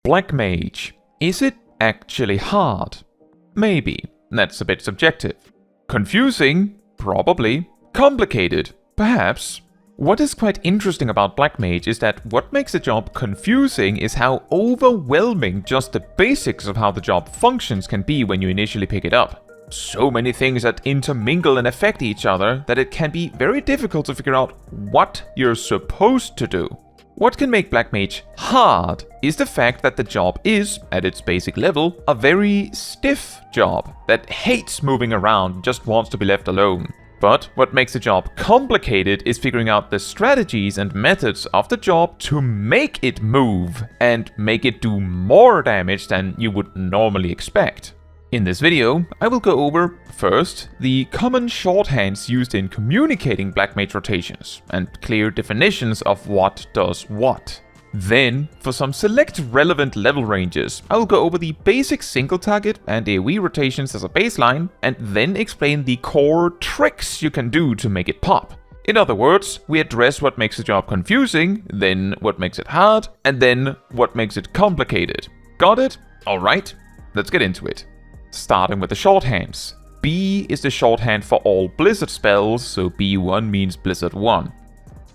Black Mage. Is it actually hard? Maybe. That's a bit subjective. Confusing? Probably. Complicated? Perhaps. What is quite interesting about Black Mage is that what makes the job confusing is how overwhelming just the basics of how the job functions can be when you initially pick it up. So many things that intermingle and affect each other that it can be very difficult to figure out what you're supposed to do. What can make Black Mage hard is the fact that the job is, at its basic level, a very stiff job that hates moving around and just wants to be left alone. But what makes the job complicated is figuring out the strategies and methods of the job to make it move and make it do more damage than you would normally expect. In this video, I will go over, first, the common shorthands used in communicating Black Mage rotations, and clear definitions of what does what. Then, for some select relevant level ranges, I will go over the basic single target and AoE rotations as a baseline, and then explain the core tricks you can do to make it pop. In other words, we address what makes the job confusing, then what makes it hard, and then what makes it complicated. Got it? Alright, let's get into it. Starting with the shorthands. B is the shorthand for all Blizzard spells, so B1 means Blizzard 1.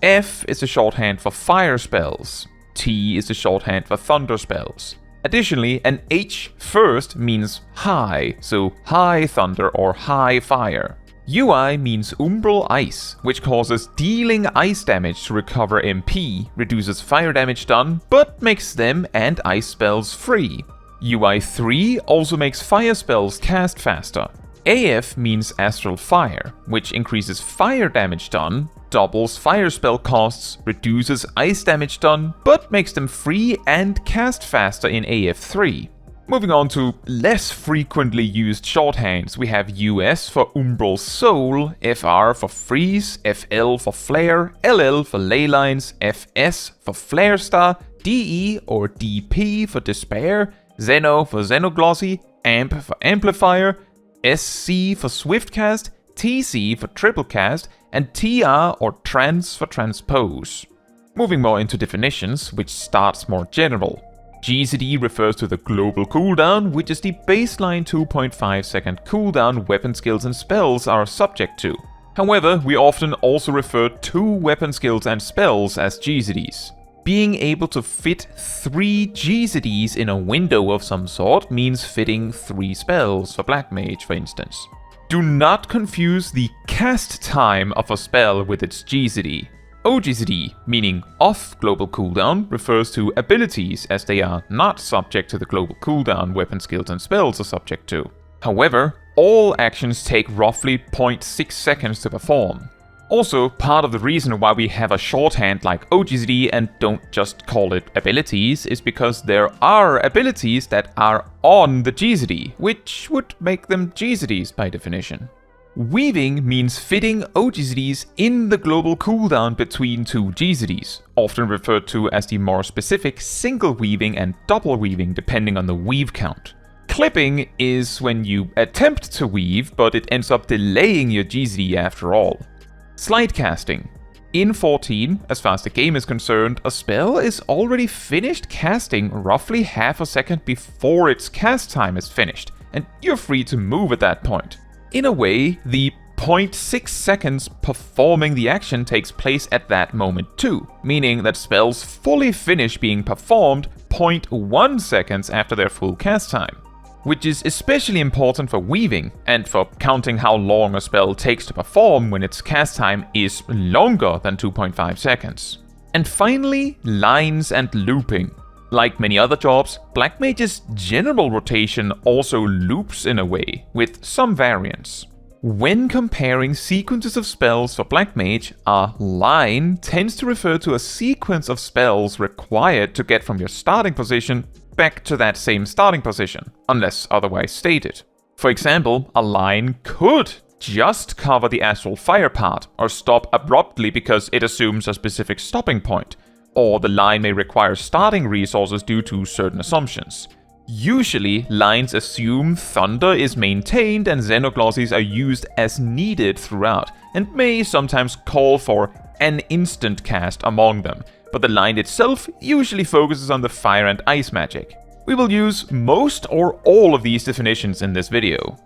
F is the shorthand for fire spells. T is the shorthand for thunder spells. Additionally, an H first means high, so high thunder or high fire. UI means umbral ice, which causes dealing ice damage to recover MP, reduces fire damage done, but makes them and ice spells free. UI3 also makes fire spells cast faster. AF means Astral Fire, which increases fire damage done, doubles fire spell costs, reduces ice damage done, but makes them free and cast faster in AF3. Moving on to less frequently used shorthands, we have US for Umbral Soul, FR for Freeze, FL for Flare, LL for Ley Lines, FS for Flare Star, DE or DP for Despair, Xeno for Xenoglossy, AMP for Amplifier, SC for Swiftcast, TC for Triplecast, and TR or Trans for Transpose. Moving more into definitions, which starts more general. GCD refers to the global cooldown, which is the baseline 2.5 second cooldown weapon skills and spells are subject to. However, we often also refer to weapon skills and spells as GCDs. Being able to fit 3 GCDs in a window of some sort means fitting 3 spells for Black Mage, for instance. Do not confuse the cast time of a spell with its GCD. OGCD, meaning off global cooldown, refers to abilities as they are not subject to the global cooldown weapon skills and spells are subject to. However, all actions take roughly 0.6 seconds to perform. Also, part of the reason why we have a shorthand like OGCD and don't just call it abilities is because there are abilities that are on the GCD, which would make them GCDs by definition. Weaving means fitting OGCDs in the global cooldown between 2 GCDs, often referred to as the more specific single weaving and double weaving depending on the weave count. Clipping is when you attempt to weave, but it ends up delaying your GCD after all. Slide casting. In 14, as far as the game is concerned, a spell is already finished casting roughly half a second before its cast time is finished, and you're free to move at that point. In a way, the 0.6 seconds performing the action takes place at that moment too, meaning that spells fully finish being performed 0.1 seconds after their full cast time. Which is especially important for weaving, and for counting how long a spell takes to perform when its cast time is longer than 2.5 seconds. And finally, lines and looping. Like many other jobs, Black Mage's general rotation also loops in a way, with some variants. When comparing sequences of spells for Black Mage, a line tends to refer to a sequence of spells required to get from your starting position back to that same starting position, unless otherwise stated. For example, a line could just cover the Astral Fire part, or stop abruptly because it assumes a specific stopping point, or the line may require starting resources due to certain assumptions. Usually, lines assume Thunder is maintained and Xenoglossies are used as needed throughout, and may sometimes call for an instant cast among them, but the line itself usually focuses on the fire and ice magic. We will use most or all of these definitions in this video.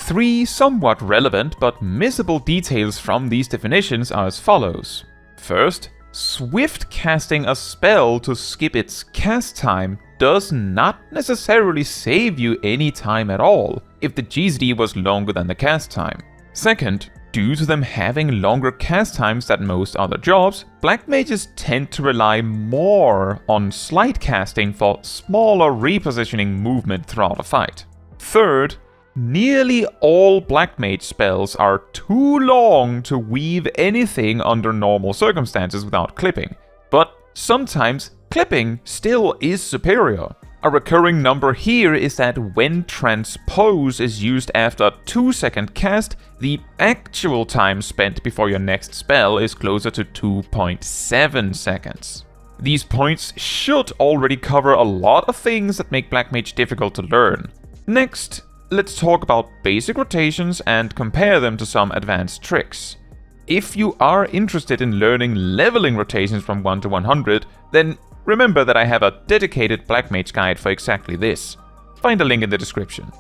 3 somewhat relevant but missable details from these definitions are as follows. First, swift casting a spell to skip its cast time does not necessarily save you any time at all if the GCD was longer than the cast time. Second, due to them having longer cast times than most other jobs, black mages tend to rely more on sleight casting for smaller repositioning movement throughout a fight. Third, nearly all black mage spells are too long to weave anything under normal circumstances without clipping, but sometimes clipping still is superior. A recurring number here is that when Transpose is used after a 2-second cast, the actual time spent before your next spell is closer to 2.7 seconds. These points should already cover a lot of things that make Black Mage difficult to learn. Next, let's talk about basic rotations and compare them to some advanced tricks. If you are interested in learning leveling rotations from 1 to 100, then remember that I have a dedicated Black Mage guide for exactly this. Find a link in the description.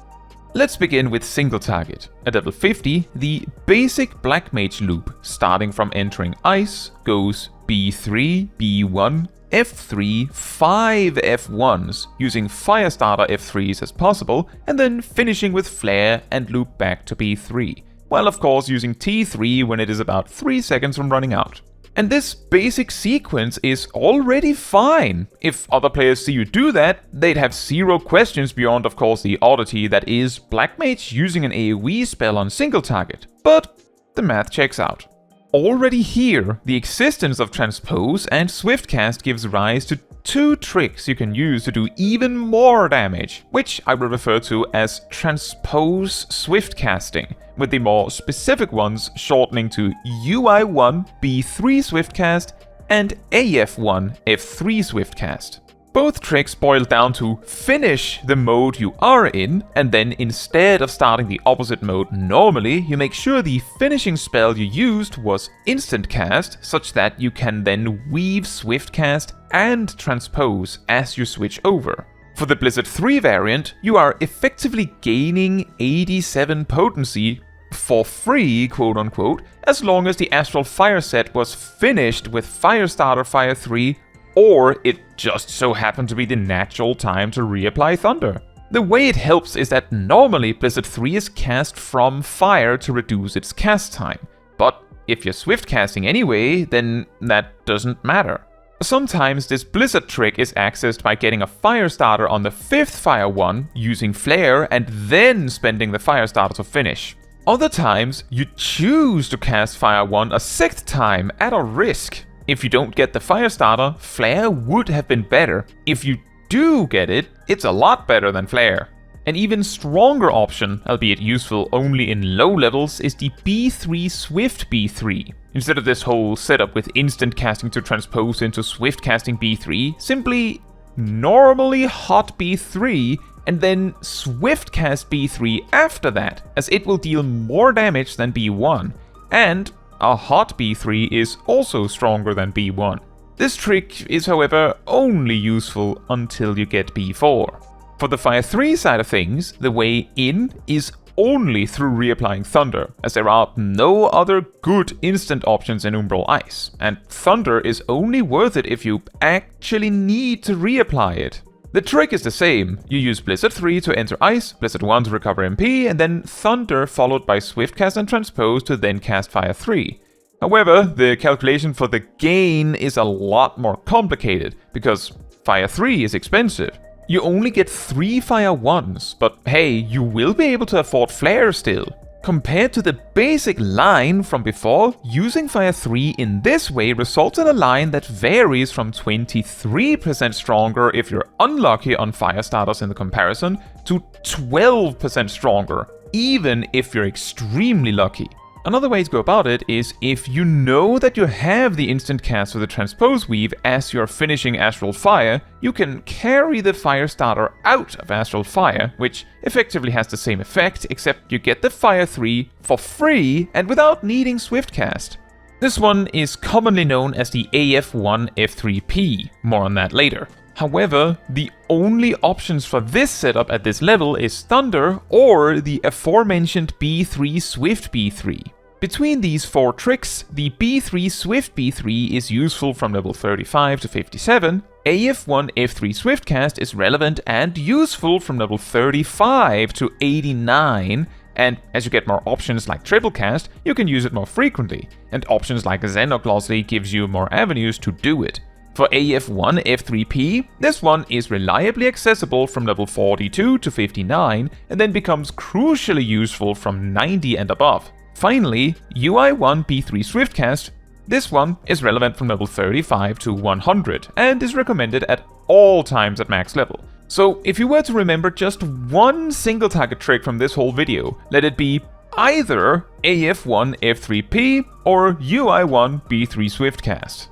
Let's begin with single target. At level 50, the basic Black Mage loop, starting from entering Ice, goes B3, B1, F3, 5 F1s, using Firestarter F3s as possible, and then finishing with Flare and loop back to B3, while of course using T3 when it is about 3 seconds from running out. And this basic sequence is already fine. If other players see you do that, they'd have zero questions beyond of course the oddity that is Black Mage using an AoE spell on single target. But the math checks out. Already here, the existence of Transpose and Swiftcast gives rise to 2 tricks you can use to do even more damage, which I will refer to as Transpose Swiftcasting, with the more specific ones shortening to UI1 B3 Swiftcast and AF1 F3 Swiftcast. Both tricks boil down to finish the mode you are in, and then instead of starting the opposite mode normally, you make sure the finishing spell you used was instant cast, such that you can then weave Swiftcast and Transpose as you switch over. For the Blizzard 3 variant, you are effectively gaining 87 potency for free, quote unquote, as long as the Astral Fire set was finished with Firestarter Fire 3, or it just so happened to be the natural time to reapply Thunder. The way it helps is that normally Blizzard 3 is cast from Fire to reduce its cast time, but if you're swift casting anyway, then that doesn't matter. Sometimes this Blizzard trick is accessed by getting a Firestarter on the 5th Fire one, using Flare, and then spending the Firestarter to finish. Other times, you choose to cast Fire 1 a 6th time at a risk. If you don't get the Firestarter, Flare would have been better. If you do get it, it's a lot better than Flare. An even stronger option, albeit useful only in low levels, is the B3 Swift B3. Instead of this whole setup with instant casting to transpose into Swift casting B3, simply normally hot B3 and then Swift cast B3 after that, as it will deal more damage than B1, and a hot B3 is also stronger than B1. This trick is however only useful until you get B4. For the Fire 3 side of things, the way in is only through reapplying Thunder, as there are no other good instant options in Umbral Ice, and Thunder is only worth it if you actually need to reapply it. The trick is the same. You use Blizzard 3 to enter Ice, Blizzard 1 to recover MP, and then Thunder followed by Swiftcast and Transpose to then cast Fire 3. However, the calculation for the gain is a lot more complicated, because Fire 3 is expensive. You only get 3 Fire 1s, but hey, you will be able to afford Flare still. Compared to the basic line from before, using Fire 3 in this way results in a line that varies from 23% stronger if you're unlucky on Firestarters in the comparison, to 12% stronger, even if you're extremely lucky. Another way to go about it is if you know that you have the instant cast for the Transpose weave as you're finishing Astral Fire, you can carry the Firestarter out of Astral Fire, which effectively has the same effect, except you get the Fire 3 for free and without needing Swiftcast. This one is commonly known as the AF1F3P, more on that later. However, the only options for this setup at this level is Thunder or the aforementioned B3 Swift B3. Between these 4 tricks, the B3 Swift B3 is useful from level 35 to 57, AF1 F3 Swiftcast is relevant and useful from level 35 to 89, and as you get more options like Triplecast, you can use it more frequently, and options like Xenoglossy gives you more avenues to do it. For AF1 F3P, this one is reliably accessible from level 42 to 59, and then becomes crucially useful from 90 and above. Finally, UI1 B3 Swiftcast. This one is relevant from level 35 to 100, and is recommended at all times at max level. So if you were to remember just one single target trick from this whole video, let it be either AF1 F3P or UI1 B3 Swiftcast.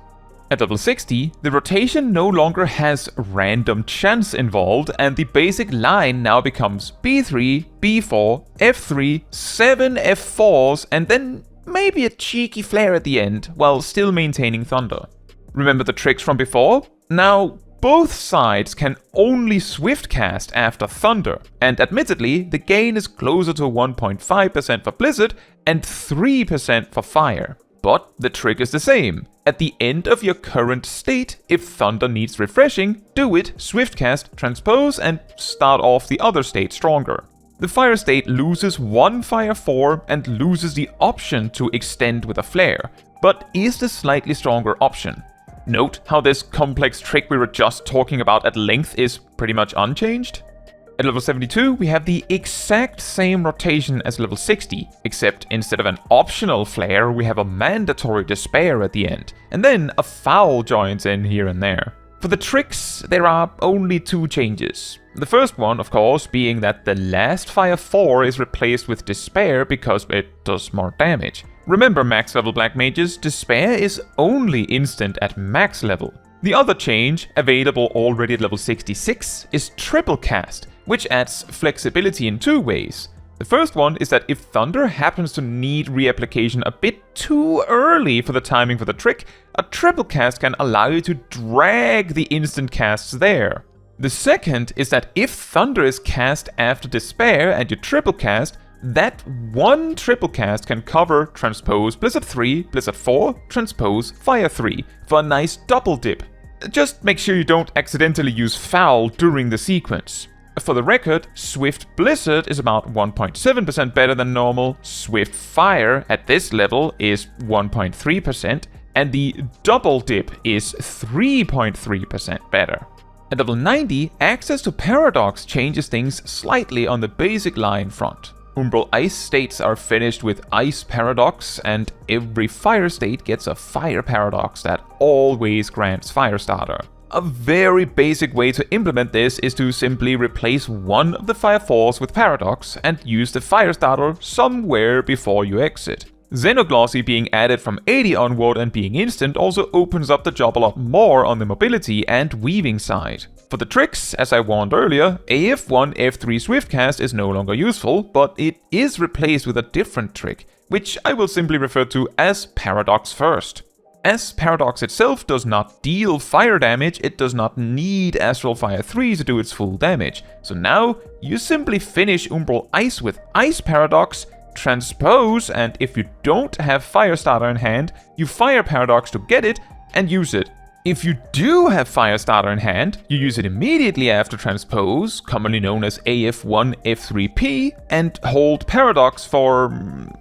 At level 60, the rotation no longer has random chance involved, and the basic line now becomes B3, B4, F3, 7 F4s, and then maybe a cheeky flare at the end, while still maintaining Thunder. Remember the tricks from before? Now, both sides can only Swiftcast after Thunder, and admittedly, the gain is closer to 1.5% for Blizzard and 3% for Fire. But the trick is the same. At the end of your current state, if Thunder needs refreshing, do it, Swiftcast, Transpose, and start off the other state stronger. The Fire state loses 1 Fire 4 and loses the option to extend with a Flare, but is the slightly stronger option. Note how this complex trick we were just talking about at length is pretty much unchanged. At level 72, we have the exact same rotation as level 60, except instead of an optional flare, we have a mandatory despair at the end, and then a foul joins in here and there. For the tricks, there are only 2 changes. The first one, of course, being that the last Fire 4 is replaced with Despair because it does more damage. Remember, max level Black Mages, Despair is only instant at max level. The other change, available already at level 66, is Triplecast, which adds flexibility in 2 ways. The first one is that if Thunder happens to need reapplication a bit too early for the timing for the trick, a Triplecast can allow you to drag the instant casts there. The second is that if Thunder is cast after Despair and you Triplecast, that one Triplecast can cover Transpose Blizzard 3, Blizzard 4, Transpose Fire 3 for a nice Doubledip. Just make sure you don't accidentally use Foul during the sequence. For the record, Swift Blizzard is about 1.7% better than normal, Swift Fire at this level is 1.3%, and the Doubledip is 3.3% better. At level 90, access to Paradox changes things slightly on the basic line front. Umbral Ice states are finished with Ice Paradox, and every Fire state gets a Fire Paradox that always grants Firestarter. A very basic way to implement this is to simply replace one of the Fire 4s with Paradox and use the Firestarter somewhere before you exit. Xenoglossy being added from 80 onward and being instant also opens up the job a lot more on the mobility and weaving side. For the tricks, as I warned earlier, AF1 F3 Swiftcast is no longer useful, but it is replaced with a different trick, which I will simply refer to as Paradox First. As Paradox itself does not deal fire damage, it does not need Astral Fire 3 to do its full damage. So now, you simply finish Umbral Ice with Ice Paradox, Transpose, and if you don't have Firestarter in hand, you Fire Paradox to get it and use it. If you do have Firestarter in hand, you use it immediately after Transpose, commonly known as AF1 F3P, and hold Paradox for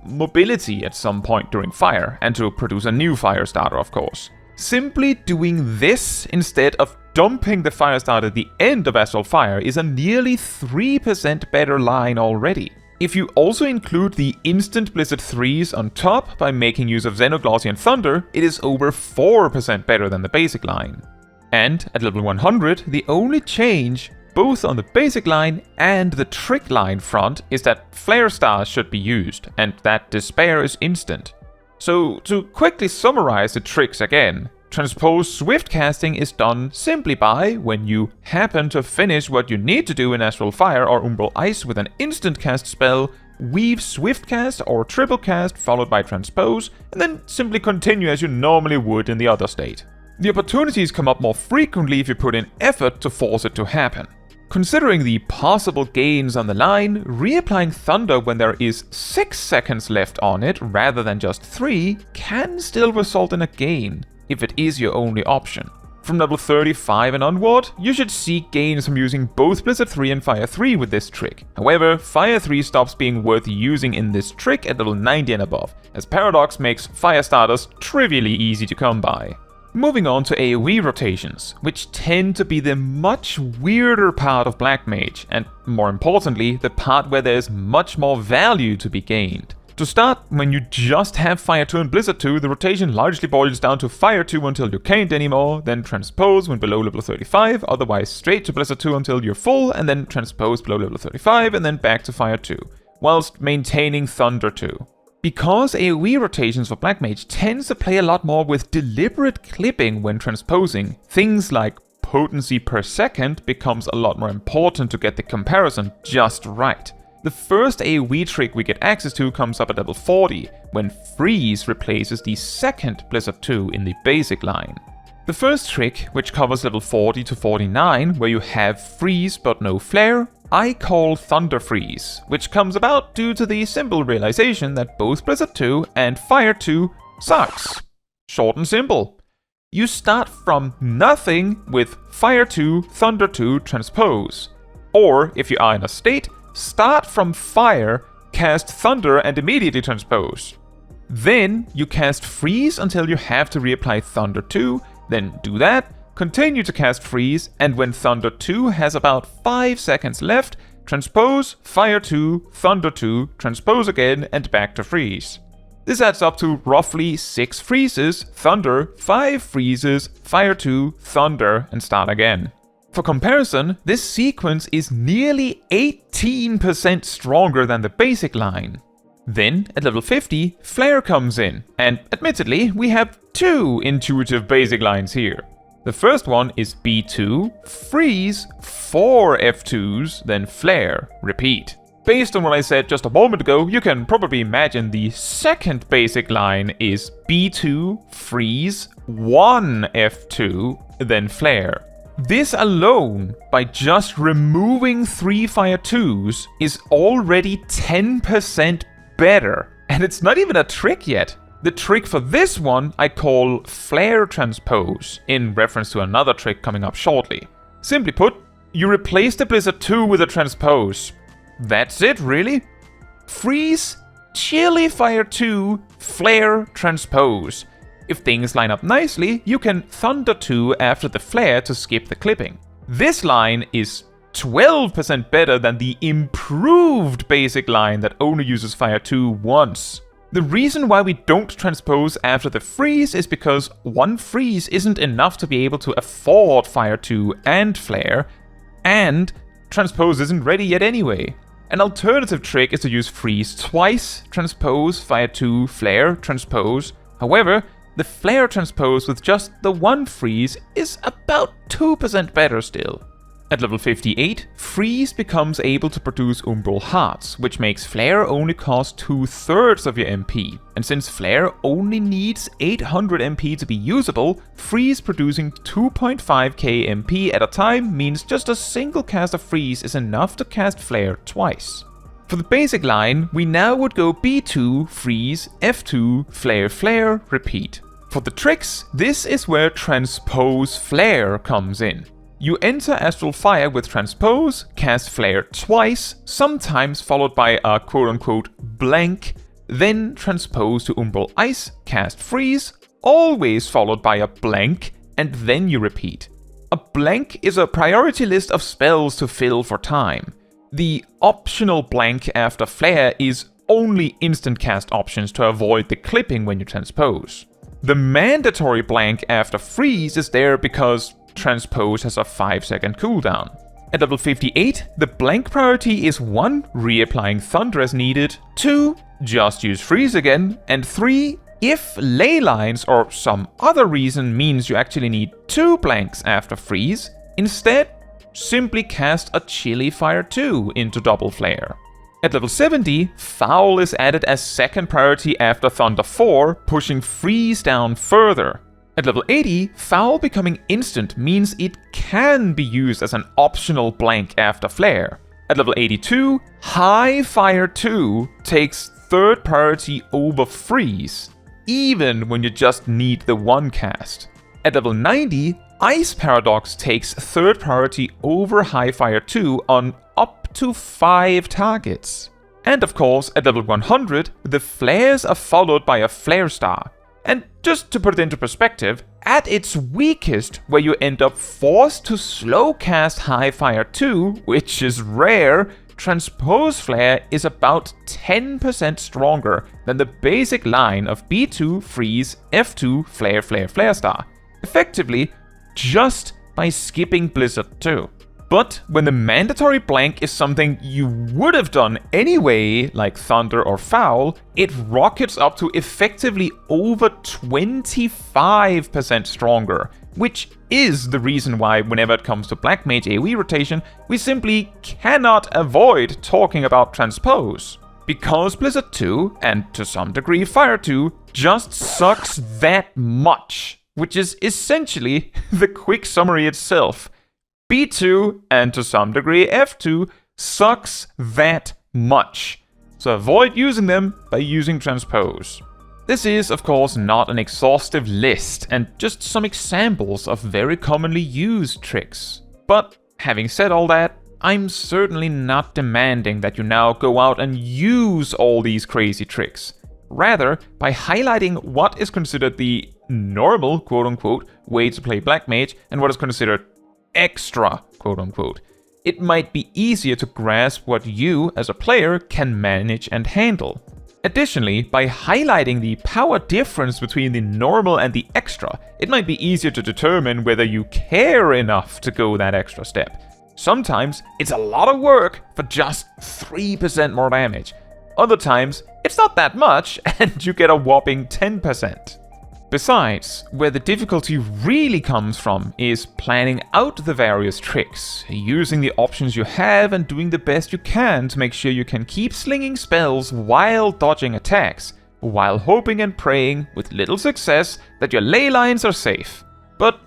mobility at some point during Fire, and to produce a new Firestarter, of course. Simply doing this instead of dumping the Firestarter at the end of Astral Fire is a nearly 3% better line already. If you also include the instant Blizzard 3s on top by making use of Xenoglossy and Thunder, it is over 4% better than the basic line. And at level 100, the only change, both on the basic line and the trick line front, is that Flare Stars should be used, and that Despair is instant. So to quickly summarize the tricks again, Transpose Swiftcasting is done simply by, when you happen to finish what you need to do in Astral Fire or Umbral Ice with an instant cast spell, weave Swiftcast or Triplecast followed by Transpose, and then simply continue as you normally would in the other state. The opportunities come up more frequently if you put in effort to force it to happen. Considering the possible gains on the line, reapplying Thunder when there is 6 seconds left on it rather than just 3 can still result in a gain, if it is your only option. From level 35 and onward, you should seek gains from using both Blizzard 3 and Fire 3 with this trick. However, Fire 3 stops being worth using in this trick at level 90 and above, as Paradox makes Fire starters trivially easy to come by. Moving on to AoE rotations, which tend to be the much weirder part of Black Mage, and more importantly, the part where there is much more value to be gained. To start, when you just have Fire 2 and Blizzard 2, the rotation largely boils down to Fire 2 until you can't anymore, then Transpose when below level 35, otherwise straight to Blizzard 2 until you're full, and then Transpose below level 35, and then back to Fire 2, whilst maintaining Thunder 2. Because AoE rotations for Black Mage tends to play a lot more with deliberate clipping when transposing, things like potency per second becomes a lot more important to get the comparison just right. The first AoE trick we get access to comes up at level 40, when Freeze replaces the second Blizzard 2 in the basic line. The first trick, which covers level 40 to 49, where you have Freeze but no Flare, I call Thunderfreeze, which comes about due to the simple realization that both Blizzard 2 and Fire 2 sucks. Short and simple. You start from nothing with Fire 2, Thunder 2, Transpose. Or, if you are in a state, start from Fire, cast Thunder and immediately Transpose. Then you cast Freeze until you have to reapply Thunder 2, then do that, continue to cast Freeze, and when Thunder 2 has about 5 seconds left, Transpose, Fire 2, Thunder 2, Transpose again, and back to Freeze. This adds up to roughly 6 freezes, Thunder, 5 freezes, Fire 2, Thunder, and start again. For comparison, this sequence is nearly 18% stronger than the basic line. Then, at level 50, Flare comes in, and admittedly, we have 2 intuitive basic lines here. The first one is B2, Freeze, 4 F2s, then Flare, repeat. Based on what I said just a moment ago, you can probably imagine the second basic line is B2, Freeze, 1 F2, then Flare. This alone, by just removing 3 Fire 2s, is already 10% better. And it's not even a trick yet. The trick for this one I call Flare Transpose, in reference to another trick coming up shortly. Simply put, you replace the Blizzard 2 with a Transpose. That's it, really. Freeze, Chilly Fire 2, Flare, Transpose. If things line up nicely, you can Thunder 2 after the Flare to skip the clipping. This line is 12% better than the improved basic line that only uses Fire 2 once. The reason why we don't transpose after the freeze is because one freeze isn't enough to be able to afford Fire 2 and Flare, and transpose isn't ready yet anyway. An alternative trick is to use freeze twice, transpose, Fire 2, Flare, transpose. However, the Flare transpose with just the one freeze is about 2% better still. At level 58, Freeze becomes able to produce Umbral Hearts, which makes Flare only cost 2/3 of your MP. And since Flare only needs 800 MP to be usable, Freeze producing 2.5k MP at a time means just a single cast of Freeze is enough to cast Flare twice. For the basic line, we now would go B2, Freeze, F2, Flare, Flare, repeat. For the tricks, this is where Transpose Flare comes in. You enter Astral Fire with Transpose, cast Flare twice, sometimes followed by a quote-unquote blank, then Transpose to Umbral Ice, cast Freeze, always followed by a blank, and then you repeat. A blank is a priority list of spells to fill for time. The optional blank after Flare is only instant cast options to avoid the clipping when you transpose. The mandatory blank after Freeze is there because Transpose has a 5-second cooldown. At level 58, the blank priority is 1. Reapplying Thunder as needed, 2. Just use Freeze again, and 3. If ley lines or some other reason means you actually need 2 blanks after Freeze, instead, simply cast a Chilly Fire 2 into double Flare. At level 70, Foul is added as second priority after Thunder 4, pushing Freeze down further. At level 80, Foul becoming instant means it can be used as an optional blank after Flare. At level 82, High Fire 2 takes third priority over Freeze, even when you just need the one cast. At level 90, Ice Paradox takes third priority over High Fire 2 on up to 5 targets. And of course, at level 100, the flares are followed by a Flare Star. And just to put it into perspective, at its weakest, where you end up forced to slow cast High Fire 2, which is rare, Transpose Flare is about 10% stronger than the basic line of B2, Freeze, F2, Flare, Flare, Flare Star. Effectively, just by skipping Blizzard 2. But when the mandatory blank is something you would have done anyway, like Thunder or Foul, it rockets up to effectively over 25% stronger, which is the reason why whenever it comes to Black Mage AoE rotation, we simply cannot avoid talking about Transpose. Because Blizzard 2, and to some degree Fire 2, just sucks that much, which is essentially the quick summary itself. B2, and to some degree F2, sucks that much. So avoid using them by using Transpose. This is, of course, not an exhaustive list, and just some examples of very commonly used tricks. But having said all that, I'm certainly not demanding that you now go out and use all these crazy tricks. Rather, by highlighting what is considered the normal, quote-unquote, way to play Black Mage and what is considered extra, quote-unquote, it might be easier to grasp what you, as a player, can manage and handle. Additionally, by highlighting the power difference between the normal and the extra, it might be easier to determine whether you care enough to go that extra step. Sometimes, it's a lot of work for just 3% more damage. Other times, it's not that much, and you get a whopping 10%. Besides, where the difficulty really comes from is planning out the various tricks, using the options you have and doing the best you can to make sure you can keep slinging spells while dodging attacks, while hoping and praying, with little success, that your ley lines are safe. But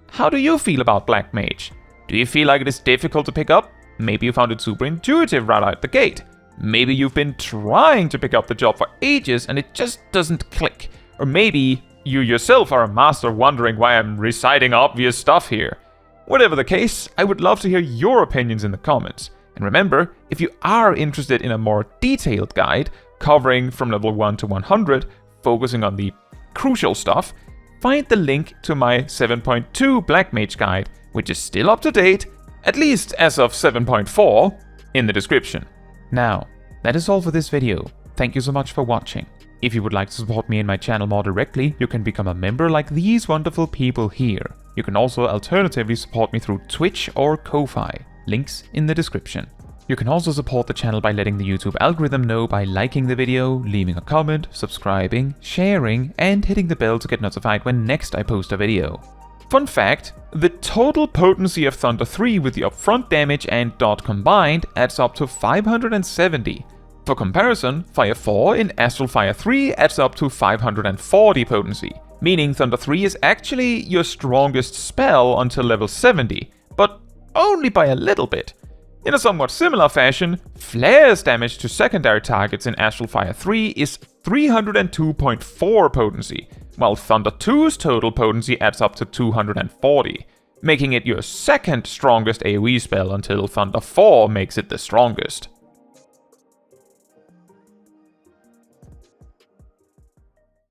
how do you feel about Black Mage? Do you feel like it is difficult to pick up? Maybe you found it super intuitive right out the gate. Maybe you've been trying to pick up the job for ages and it just doesn't click. Or maybe you yourself are a master wondering why I'm reciting obvious stuff here. Whatever the case, I would love to hear your opinions in the comments. And remember, if you are interested in a more detailed guide, covering from level 1 to 100, focusing on the crucial stuff, find the link to my 7.2 Black Mage guide, which is still up to date, at least as of 7.4, in the description. Now, that is all for this video. Thank you so much for watching. If you would like to support me and my channel more directly, you can become a member like these wonderful people here. You can also alternatively support me through Twitch or Ko-Fi, links in the description. You can also support the channel by letting the YouTube algorithm know by liking the video, leaving a comment, subscribing, sharing, and hitting the bell to get notified when next I post a video. Fun fact, the total potency of Thunder 3 with the upfront damage and dot combined adds up to 570. For comparison, Fire 4 in Astral Fire 3 adds up to 540 potency, meaning Thunder 3 is actually your strongest spell until level 70, but only by a little bit. In a somewhat similar fashion, Flare's damage to secondary targets in Astral Fire 3 is 302.4 potency, while Thunder 2's total potency adds up to 240, making it your second strongest AoE spell until Thunder 4 makes it the strongest.